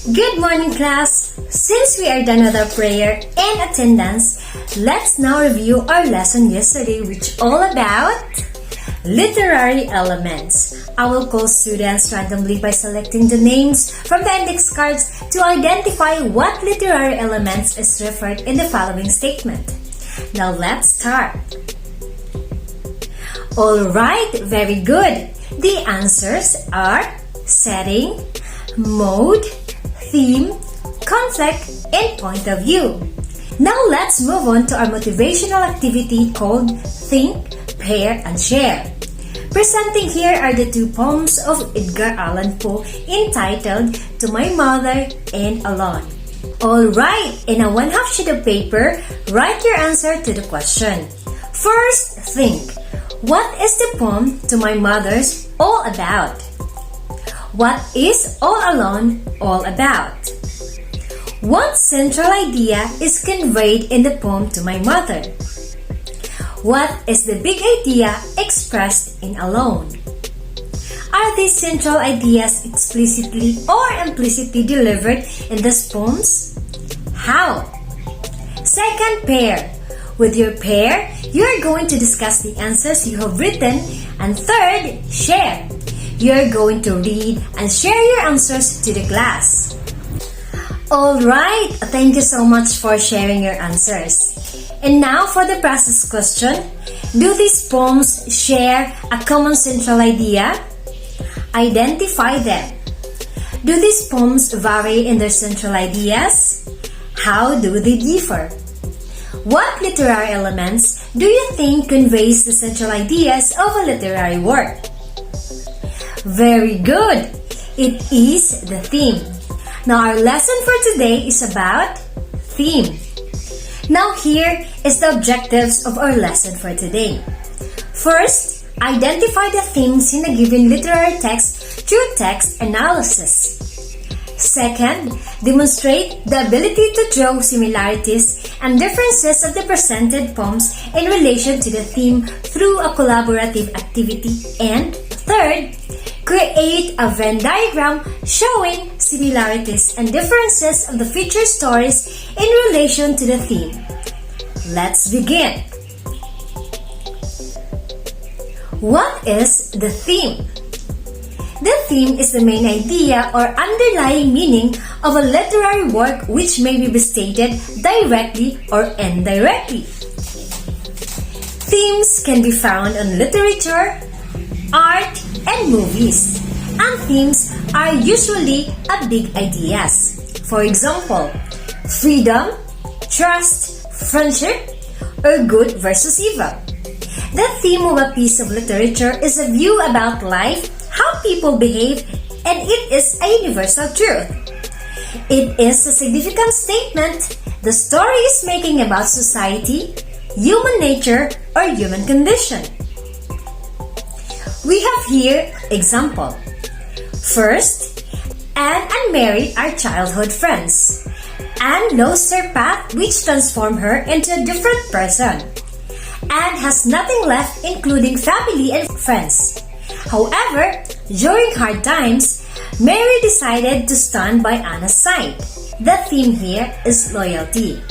Good morning, class! Since we are done with our prayer and attendance, let's now review our lesson yesterday, which all about literary elements. I will call students randomly by selecting the names from the index cards to identify what literary elements is referred in the following statement. Now let's start. Alright, very good. The answers are setting, mode, theme, conflict, and point of view. Now let's move on to our motivational activity called Think, Pair, and Share. Presenting here are the two poems of Edgar Allan Poe entitled To My Mother and Alone. Alright, in a 1/2 sheet of paper, write your answer to the question. First, think. What is the poem To My Mother's all about? What is All Alone all about? What central idea is conveyed in the poem To My Mother? What is the big idea expressed in Alone? Are these central ideas explicitly or implicitly delivered in these poems? How? Second, pair. With your pair, you are going to discuss the answers you have written. And third, share. You are going to read and share your answers to the class. Alright, thank you so much for sharing your answers. And now for the process question. Do these poems share a common central idea? Identify them. Do these poems vary in their central ideas? How do they differ? What literary elements do you think conveys the central ideas of a literary work? Very good! It is the theme. Now our lesson for today is about theme. Now here is the objectives of our lesson for today. First, identify the themes in a given literary text through text analysis. Second, demonstrate the ability to draw similarities and differences of the presented poems in relation to the theme through a collaborative activity. And third, create a Venn diagram showing similarities and differences of the feature stories in relation to the theme. Let's begin. What is the theme? The theme is the main idea or underlying meaning of a literary work which may be stated directly or indirectly. Themes can be found in literature, art, and movies. And themes are usually big ideas. For example, freedom, trust, friendship, or good versus evil. The theme of a piece of literature is a view about life, how people behave, and it is a universal truth. It is a significant statement the story is making about society, human nature, or human condition. We have here example. First, Anne and Mary are childhood friends. Anne lost her path which transformed her into a different person. Anne has nothing left including family and friends. However, during hard times, Mary decided to stand by Anna's side. The theme here is loyalty.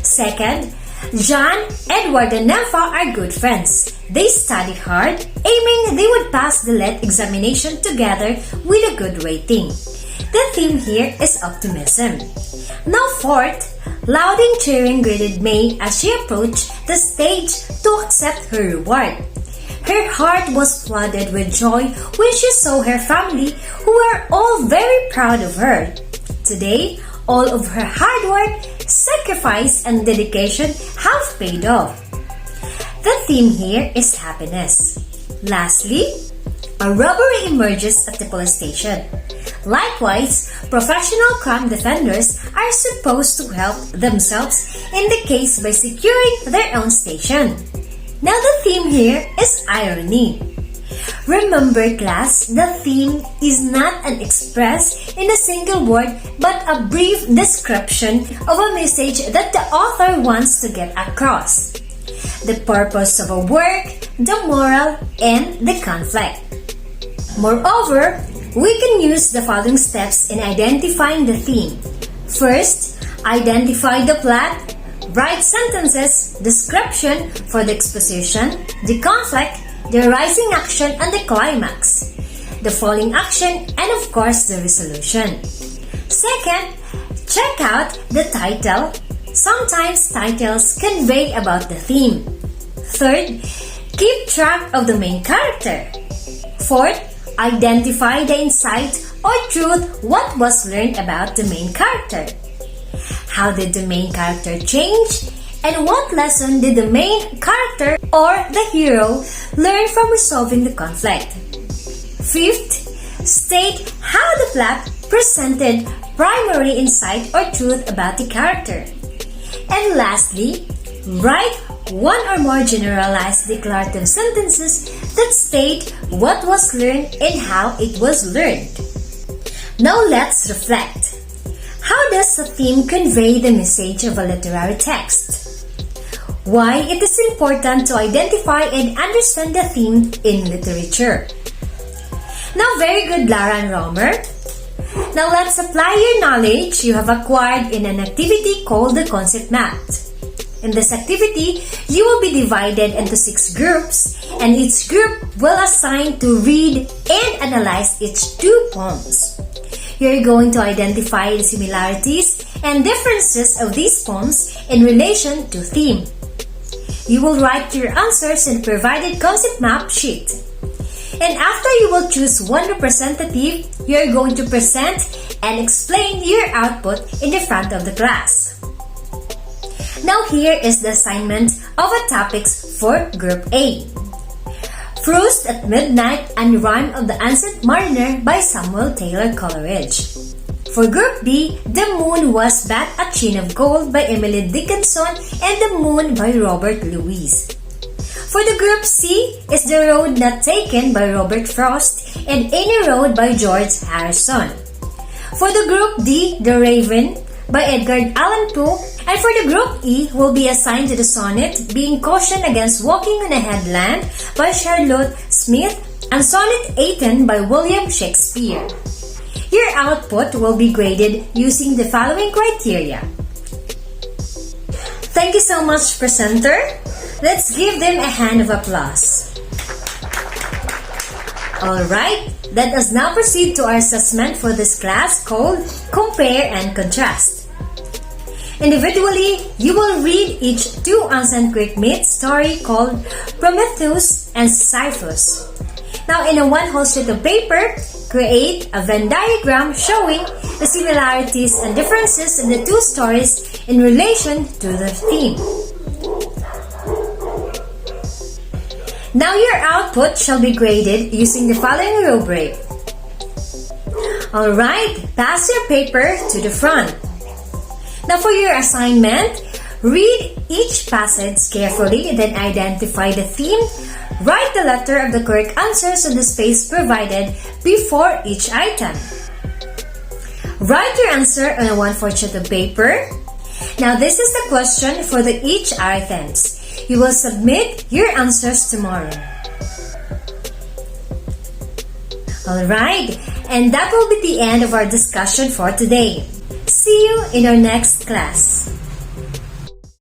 Second, John, Edward, and Nympha are good friends. They study hard, aiming they would pass the lead examination together with a good rating. The theme here is optimism. Now fourth, louding cheering greeted May as she approached the stage to accept her reward. Her heart was flooded with joy when she saw her family, who were all very proud of her. Today, all of her hard work, sacrifice, and dedication have paid off. The theme here is happiness. Lastly, a robbery emerges at the police station. Likewise, professional crime defenders are supposed to help themselves in the case by securing their own station. Now the theme here is irony. Remember class, the theme is not an express in a single word but a brief description of a message that the author wants to get across. The purpose of a work, the moral, and the conflict. Moreover, We can use the following steps in identifying the theme. First, identify the plot, write sentences, description for the exposition, the conflict, the rising action, and the climax, the falling action, and of course the resolution. Second, check out the title. Sometimes titles convey about the theme. Third, keep track of the main character. Fourth, identify the insight or truth what was learned about the main character. How did the main character change? And what lesson did the main character or the hero learn from resolving the conflict? Fifth, state how the plot presented primary insight or truth about the character. And lastly, write one or more generalized declarative sentences that state what was learned and how it was learned. Now let's reflect. How does a theme convey the message of a literary text? Why it is important to identify and understand the theme in literature. Now, very good, Lara and Romer. Now let's apply your knowledge you have acquired in an activity called the concept map. In this activity, you will be divided into 6 groups, and each group will assign to read and analyze each 2 poems. You're going to identify the similarities and differences of these poems in relation to theme. You will write your answers in the provided concept map sheet. And after you will choose one representative, you are going to present and explain your output in the front of the class. Now here is the assignment of the topics for Group A. Frost at Midnight and Rhyme of the Ancient Mariner by Samuel Taylor Coleridge. For Group B, The Moon Was But a Chain of Gold by Emily Dickinson and The Moon by Robert Louis. For the Group C is The Road Not Taken by Robert Frost and Any Road by George Harrison. For the Group D, The Raven by Edgar Allan Poe, and for the Group E will be assigned to the sonnet Being Cautioned Against Walking on a Headland by Charlotte Smith and Sonnet 18 by William Shakespeare. Your output will be graded using the following criteria. Thank you so much, presenter. Let's give them a hand of applause. Alright, let us now proceed to our assessment for this class called Compare and Contrast. Individually, you will read each 2 ancient Greek myth story called Prometheus and Sisyphus. Now, in a 1 whole sheet of paper, create a Venn diagram showing the similarities and differences in the 2 stories in relation to the theme. Now your output shall be graded using the following rubric. Alright, pass your paper to the front. Now for your assignment, read each passage carefully, then identify the theme. Write the letter of the correct answers in the space provided before each item. Write your answer on a 1/4 sheet of paper. Now this is the question for each items. You will submit your answers tomorrow. Alright, and that will be the end of our discussion for today. See you in our next class.